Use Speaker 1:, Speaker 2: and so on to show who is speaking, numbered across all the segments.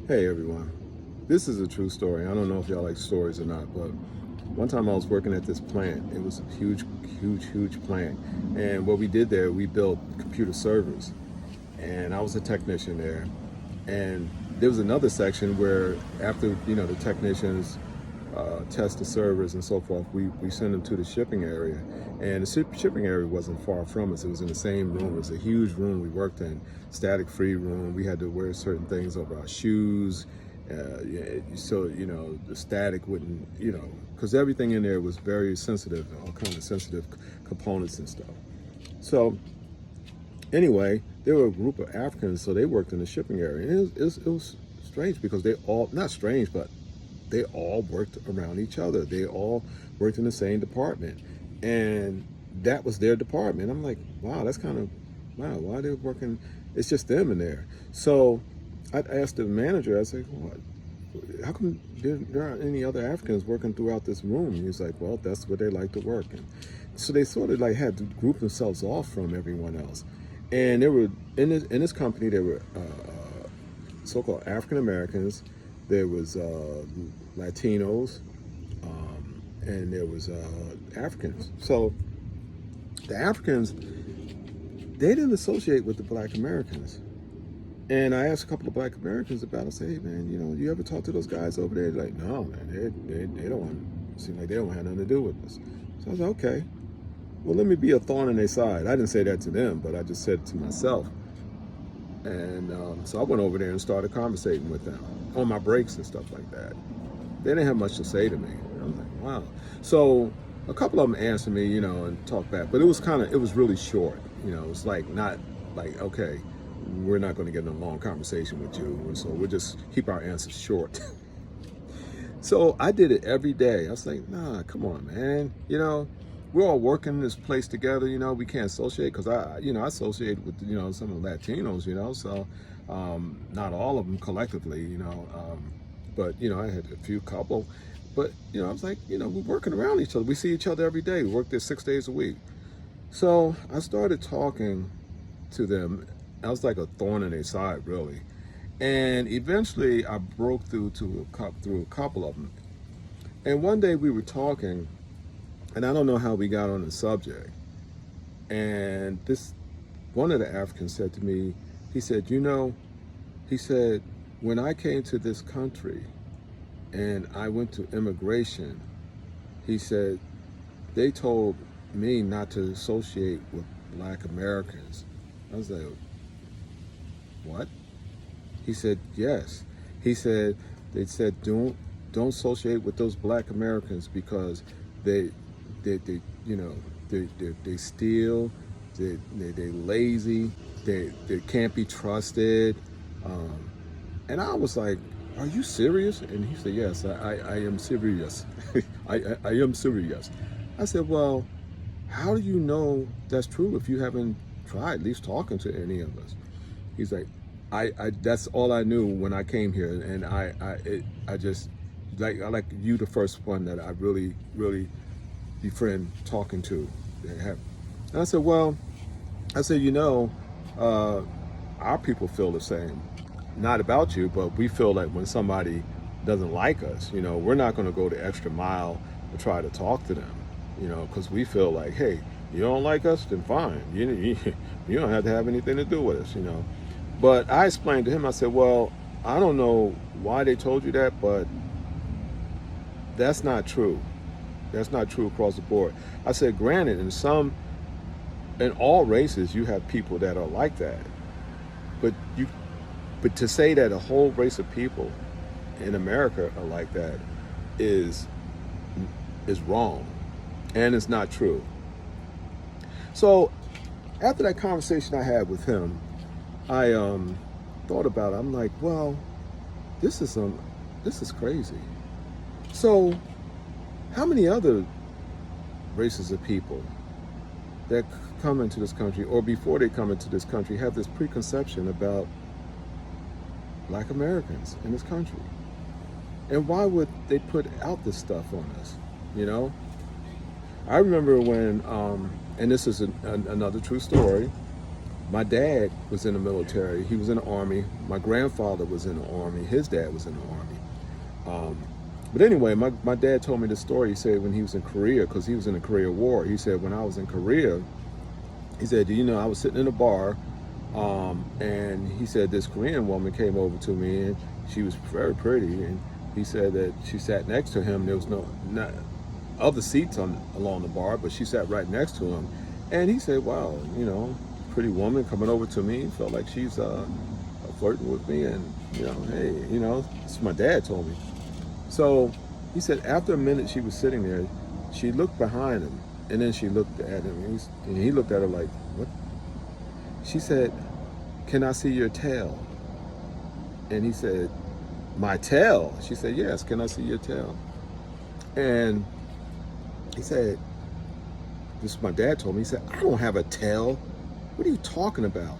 Speaker 1: Hey everyone, this is a true story. I don't know if y'all like stories or not, but one time I was working at this plant. It was a huge plant. And what we did there, we built computer servers. And I was a technician there. And there was another section where after, the technicians test the servers and so forth, we send them to the shipping area. And the shipping area wasn't far from us. It was in the same room. It was a huge room we worked in, static-free room. We had to wear certain things over our shoes. Yeah, so, the static wouldn't, because everything in there was very sensitive, all kinds of sensitive components and stuff. So anyway, there were a group of Africans, so they worked in the shipping area. And it was strange because they all, not strange, but they all worked around each other. They all worked in the same department. And that was their department. I'm like, wow, that's kind of, wow, why they're working, it's just them in there. So I asked the manager, I said, what? How come there aren't any other Africans working throughout this room? And he's like, well, that's where they like to work. And so they sort of like had to group themselves off from everyone else. And there were, in this company, there were so-called African Americans, there was Latinos, and there was Africans. So the Africans, they didn't associate with the Black Americans. And I asked a couple of Black Americans about it. I said, hey man, you ever talk to those guys over there? They're like, no man, they don't want, seem like they don't have nothing to do with this. So I was like, okay, well let me be a thorn in their side. I didn't say that to them, but I just said it to myself. And so I went over there and started conversating with them on my breaks and stuff like that. They didn't have much to say to me. I was like, wow. So a couple of them answered me, and talked back, but it was really short. It's like not like, okay, we're not going to get in a long conversation with you, and so we'll just keep our answers short. So I did it every day. I was like, nah, come on, man. We're all working this place together. We can't associate because I associate with, some of the Latinos, so not all of them collectively, but, I had a few couple. But, I was like, we're working around each other. We see each other every day. We work there 6 days a week. So I started talking to them. I was like a thorn in their side, really. And eventually I broke through a couple of them. And one day we were talking, and I don't know how we got on the subject. And one of the Africans said to me, he said, he said, when I came to this country and I went to immigration, he said, they told me not to associate with Black Americans. I was like, what? He said, yes. He said, they said, don't associate with those Black Americans because they steal, they're lazy, they can't be trusted. And I was like, are you serious? And he said, yes, I am serious. I am serious. I said, well, how do you know that's true if you haven't tried at least talking to any of us? He's like, I that's all I knew when I came here, and I just I like you, the first one that I really befriend talking to. And I said, well, our people feel the same, not about you, but we feel like when somebody doesn't like us, we're not going to go the extra mile to try to talk to them, because we feel like, hey, you don't like us, then fine, you don't have to have anything to do with us, But I explained to him, I said, well, I don't know why they told you that, but that's not true. That's not true across the board. I said, granted, in all races, you have people that are like that. But to say that a whole race of people in America are like that is wrong, and it's not true. So after that conversation I had with him, I thought about it. I'm like, well, this is crazy. So how many other races of people that come into this country, or before they come into this country, have this preconception about Black Americans in this country? And why would they put out this stuff on us? I remember when, and this is another true story, My dad was in the military. He was in the Army. My grandfather was in the Army. His dad was in the Army. But anyway, my dad told me this story. He said when he was in Korea, because he was in the Korea War, he said when I was in Korea, he said, you know, I was sitting in a bar, and he said this Korean woman came over to me, and she was very pretty, and he said that she sat next to him. There was not other seats along the bar, but she sat right next to him. And he said, wow, you know, pretty woman coming over to me, felt like she's flirting with me, and, you know, hey, you know, this is my dad told me. So he said after a minute she was sitting there, she looked behind him, and then she looked at him, and he looked at her like, what? She said, can I see your tail? And he said, my tail? She said, yes, can I see your tail? And he said, this is my dad told me, he said, I don't have a tail. What are you talking about?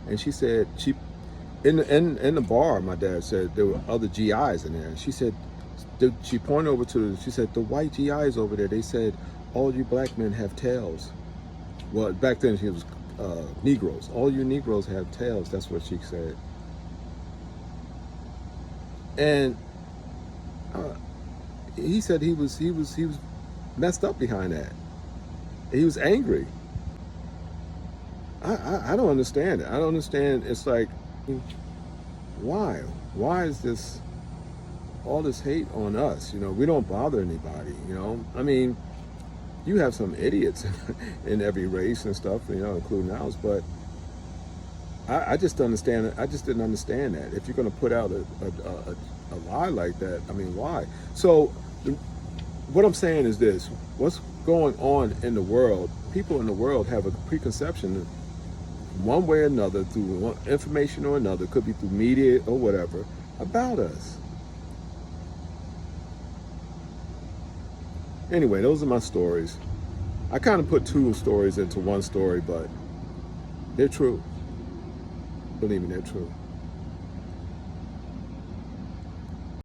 Speaker 1: And she said, in the bar, my dad said, there were other GIs in there. And she said, she pointed over to, she said, the white GIs over there, they said, all you black men have tails. Well, back then she was Negroes. All you Negroes have tails. That's what she said. And he said he was messed up behind that. He was angry. I don't understand it. I don't understand. It's like, why? Why is this all this hate on us? You know, we don't bother anybody. You know, I mean, you have some idiots in every race and stuff, you know, including ours. But I just understand it. I just didn't understand that. If you're going to put out a lie like that, I mean, why? So what I'm saying is this: what's going on in the world? People in the world have a preconception, one way or another, through one information or another, could be through media or whatever, about us. Anyway, those are my stories. I kind of put two stories into one story, but they're true. Believe me, they're true.